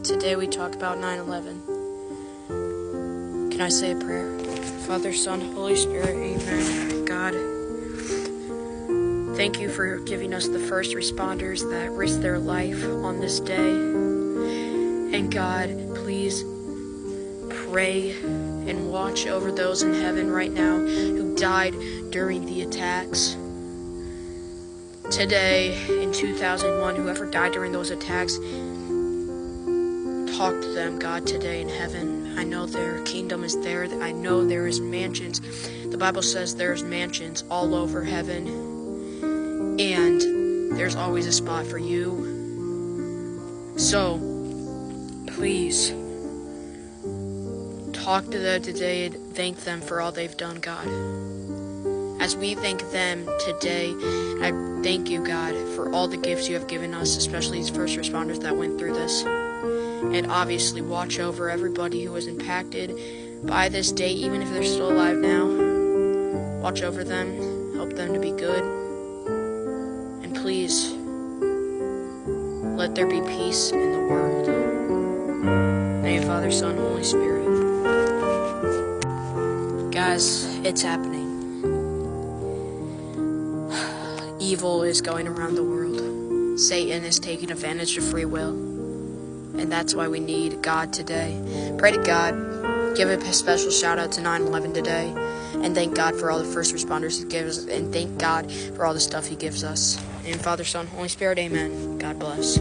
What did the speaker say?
Today we talk about 9/11. Can I say a prayer? Father, Son, Holy Spirit, amen. God, thank you for giving us the first responders that risked their life on this day. And God, please pray and watch over those in heaven right now who died during the attacks. Today, in 2001, whoever died during those attacks, talk to them, God, today in heaven. I know their kingdom is there. I know there is mansions. The Bible says there's mansions all over heaven. And there's always a spot for you. So, please, talk to them today and thank them for all they've done, God. As we thank them today, I thank you, God, for all the gifts you have given us, especially these first responders that went through this. And obviously watch over everybody who was impacted by this day, even if they're still alive now. Watch over them, help them to be good. And please, let there be peace in the world. In the name of Father, Son, Holy Spirit. Guys, it's happening. Evil is going around the world. Satan is taking advantage of free will. And that's why we need God today. Pray to God. Give a special shout out to 9/11 today. And thank God for all the first responders He gives us. And thank God for all the stuff He gives us. In Father, Son, Holy Spirit, amen. God bless.